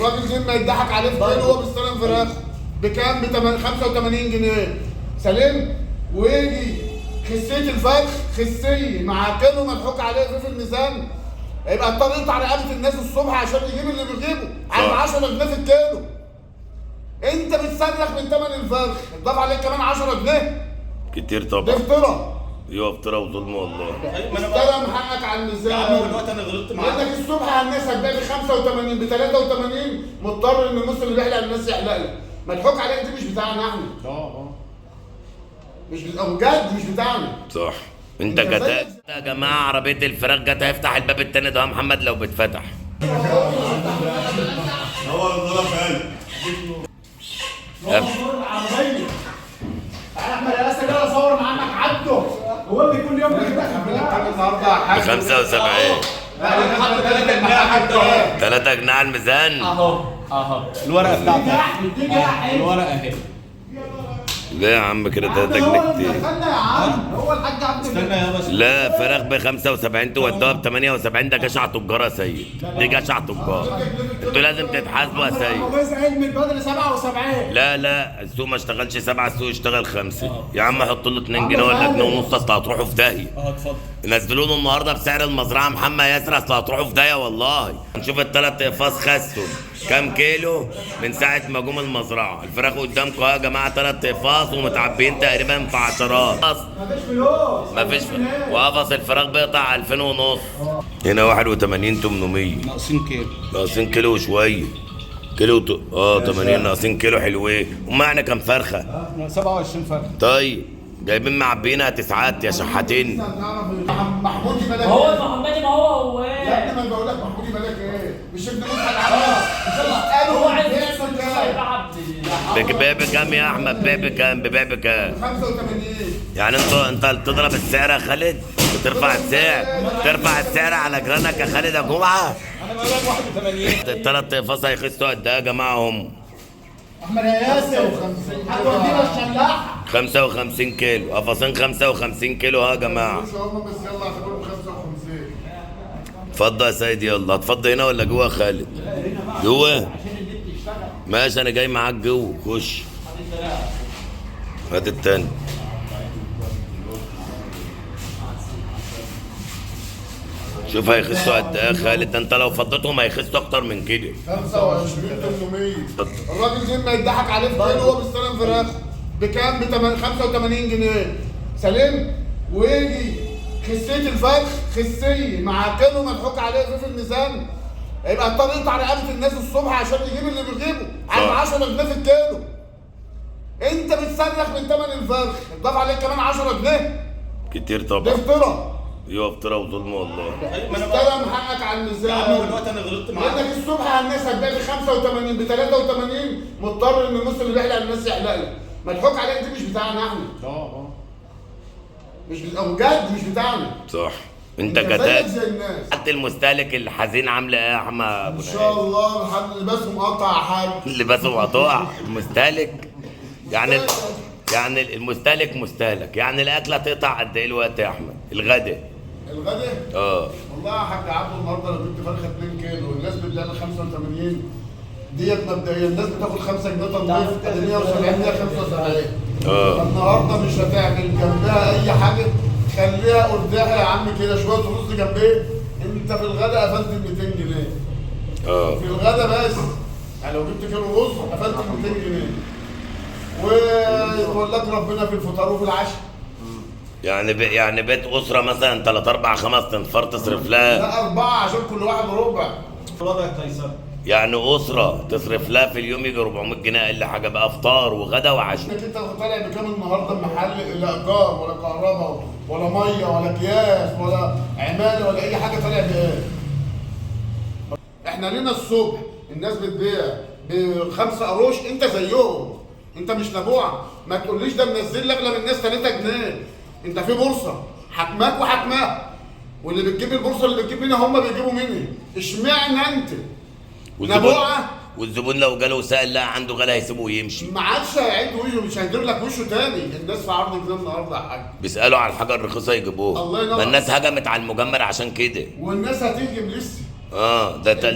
الراجل زي ما يضحك عليه في كيلو وهو بيستلم فراخ بكام؟ ب 85 جنيه سليم. ويجي خسيه الفرخ خسيه مع كيلو مضحوك عليه في الميزان، يبقى اضطر يقطع رقبه الناس الصبح عشان يجيب اللي بيجيبه على 10 جنيه في الكيلو. انت بتصرخ من ثمن الفرخ، اتضاف عليك كمان 10 جنيه. كتير طبعا. ده افتراء. ايوه افتراء وظلم والله. استلم حقك على الميزان. يا عم دلوقتي انا غلطت معاك. لانك الصبح الناس هتبيع ب 85 ب 83، مضطر ان المسلم اللي بيحلق الناس يحلق لك. مضحوك عليك دي مش بتاعنا احنا. مش بجد مش بتاعنا. صح. انت جت يا جماعه عربيه الفراخ جت هيفتح الباب التاني ده يا محمد لو بتفتح. هو الظلم قال العربيه. تعالى احمد يا اسد يلا صور مع عمك عبده. هو اللي كل يوم كده ب 75. لا 3 جنيه على الميزان. اهو الورقه بتاعتك. الورقه اهي. ليه يا عم كده 3 جنيه كتير؟ دخلنا يا عم، هو الحاج عبد استنى يا باشا. لا فراخ ب 75 تودوها ب 78، ده جشع تجار يا سيد. دي جشع تجار. انتوا لازم تتحاسبوا يا سيد. جوز علم البدر 77. لا السوق ما اشتغلش 7، السوق اشتغل 5. يا عم حط له 2 جنيه ولا جنيه ونص، اصل هتروحوا في داهيه. اتفضل. نزلوا له النهارده بسعر المزرعه محمد ياسر، اصل هتروحوا في داهيه والله. هنشوف الثلاث اقفاص خسوا كام كيلو من ساعه ما جم المزرعه. الفراخ قدامكم يا جماعه 3 اقفاص ومتعبيين تقريبا في عشرات. مفيش فلوس. مفيش وقفص الفراخ بيقطع 2000 ونص. هنا 81 800 ناقصين كيلو. ناقصين كيلو وشويه. كيلو 80 ناقصين كيلو حلوين. ومعنى كام فرخه؟ 27 فرخه. طيب جايبين معبينها تسعات يا شحاتين. محمودي مالك هو ايه؟ المحمدي ما هو يا ابني ما بقول لك محمودي مالك ايه؟ مش ابن مدحت عباس. مش هو اساله عايز بيحصل كام؟ بيبيع بكام يا احمد؟ بيبيع بكام؟ بيبيع بكام؟ 85. يعني انت بتضرب السعر يا خالد؟ بترفع السعر؟ ترفع السعر على جيرانك يا خالد يا جمعه؟ انا بقول لك 81. الثلاث اقفاص هيخسوا قد ايه يا جماعه هم؟ احمد يا ياسر هتودينا الشلاحه. 55 كيلو، قفصين 55 كيلو ها يا جماعه. مش هم بس يلا اعتبرهم 55. اتفضل يا سيدي يلا. هتفضل هنا ولا جوه يا خالد؟ جوه؟ ماشي انا جاي معاك جوه. خش هات التاني. شوف هيخسوا قد ايه يا خالد؟ ده انت لو فضيتهم هيخسوا اكتر من كده. 25 800. الراجل زي ما يضحك عليه في كيلو وهو بيستلم فراخ بكام؟ ب 85 جنيه سليم. ويجي خسيه الفرخ خسيه مع كيلو مضحوك عليه في الميزان، يبقى اضطر يقطع رقبه الناس الصبح عشان يجيب اللي بيجيبه على 10 جنيه في الكيلو. انت بتصرخ من ثمن الفرخ، اتضاف عليك كمان 10 جنيه. كتير ده طبعا. افتراء. ايوه افتراء وظلم والله. استلم حقك على الميزان. يا عم دلوقتي انا غلطت معاك. لانك الصبح الناس هتبيع ب 85 ب 83، مضطر ان المسلم اللي بيحلق الناس يحلق لك. مضحوك عليك دي مش بتاعنا احنا. مش بجد مش بتاعنا. صح. انت زيك كتاب. زي الناس. حتى المستهلك الحزين عامله ايه يا احمد ابو ان شاء الله الحمد لله بس مقطع حاج. لباسه مقطوع. المستهلك يعني المستهلك مستهلك. يعني الاكله تقطع قد ايه الوقت يا احمد؟ الغدا الغدا؟ والله يا حاج عبده النهارده لو جبت فرخه 2 كيلو والناس بتبيع ب 85 ديت مبدئيا الناس بتاخد 5 جنيه تنظيف ادي 170 175. النهارده مش هتعمل جنبها اي حاجه، خليها قرداحي يا عم كده شويه رز جنبيه. انت في الغدا قفلت ب 200 جنيه. في الغدا بس يعني لو جبت كيلو رز قفلت ب 200 جنيه. ويتولاك ربنا في الفطار وفي العشاء. يعني بيت اسره مثلا 3 4 5 تنفار تصرف لها. لا 4 عشان كل واحد ربع. الوضع قيصر. يعني اسره تصرف لها في اليوم يجي 400 جنيه اقل حاجه بقى، فطار وغدا وعشاء. انت طالع بكام النهارده المحل؟ لا ايجار ولا كهرباء ولا ميه ولا اكياس ولا عماله ولا اي حاجه. طالع بايه؟ احنا لينا الصبح الناس بتبيع ب5 قروش، انت زيهم. انت مش نبوع. ما تقوليش ده منزل لك اغلى من الناس 3 جنيه. انت في بورصه حكماك وحكماك، واللي بتجيب البورصه اللي بتجيب منها هم بيجيبوا مني. اشمعنى انت نبوعه؟ والزبون لو جاله سائل لا عنده غلا هيسيبه ويمشي. ما عادش هيعد وشه، مش هيدير لك وشه تاني. الناس في عرض كده النهارده يا حاج بيسالوا على الحاجه الرخيصه يجيبوها. الله ينور. ما الناس هجمت على المجمر عشان كده. والناس هتهجم لسه. ده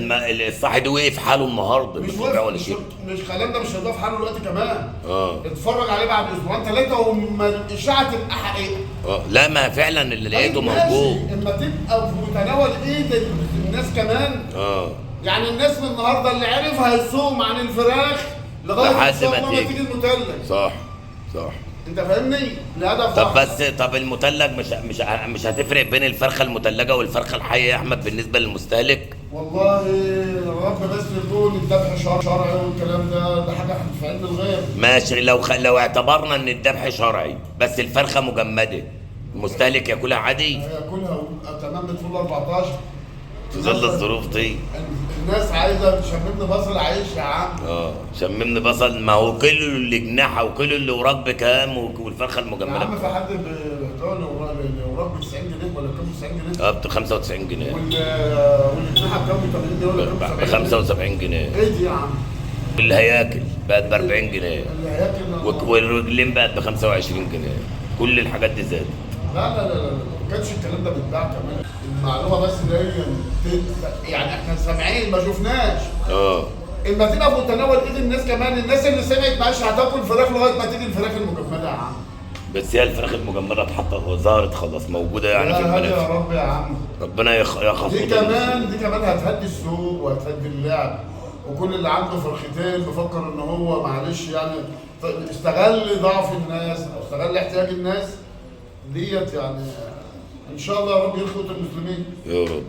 الصاحي وقف حاله النهارده مش بالفجر ولا مش شيء. مش كلام ده، مش هيضاف حاله دلوقتي كمان. اه اتفرج عليه بعد اسبوعين ثلاثه وما الاشاعه تبقى حقيقه. لا ما فعلا اللي لقيته طيب ماشي، موجود. اما تبقى في متناول ايد الناس كمان. يعني الناس من النهارده اللي عرف هيصوم عن الفراخ لغايه لحد ان شاء ما الله ما تيجي. تيجي المثلج. صح. انت فاهمني؟ لهدف طب واحد. بس المثلج مش هتفرق بين الفرخه المثلجه والفرخه الحيه يا احمد بالنسبه للمستهلك؟ والله الرب بس يكون الذبح شرعي والكلام ده حاجه في علم الغيب. ماشي، لو اعتبرنا ان الذبح شرعي بس الفرخه مجمده، المستهلك ياكلها عادي؟ هياكلها تمام بتفول 14 في ظل الظروف دي. الناس عايزه تشممني بصل عيش يا عم. شممني بصل، ما هو كيلو اللي جناحه وكيلو اللي وراك بكام والفرخه يا المجمده عم في حد بتوع اللي وراك ب 90 جنيه ولا كام؟ 90 جنيه. ب 95 جنيه. والجناحه بكام؟ ب 80 جنيه ولا كام؟ ب 75 جنيه. ايه دي يا عم؟ الهياكل بقت ب 40 جنيه. الهياكل والرجلين بقت ب 25 جنيه. كل الحاجات دي زادت. لا ما كانش الكلام ده بيتباع كمان. المعلومه بس اللي هي يعني احنا سامعين ما شفناش. اما تبقى في متناول ايد الناس كمان، الناس اللي سمعت مش هتاكل فراخ لغايه ما تيجي الفراخ المجمده يا عم. بس هي الفراخ المجمده اتحطت ظهرت خلاص موجوده يعني في المنافذ. يا رب يا عم. ربنا يخفض. دي كمان هتهدي السوق وهتهدي اللعب، وكل اللي عنده فرختين بفكر ان هو معلش يعني استغل ضعف الناس او استغل احتياج الناس ديت يعني. ان شاء الله يا رب يخلط المسلمين. يا رب.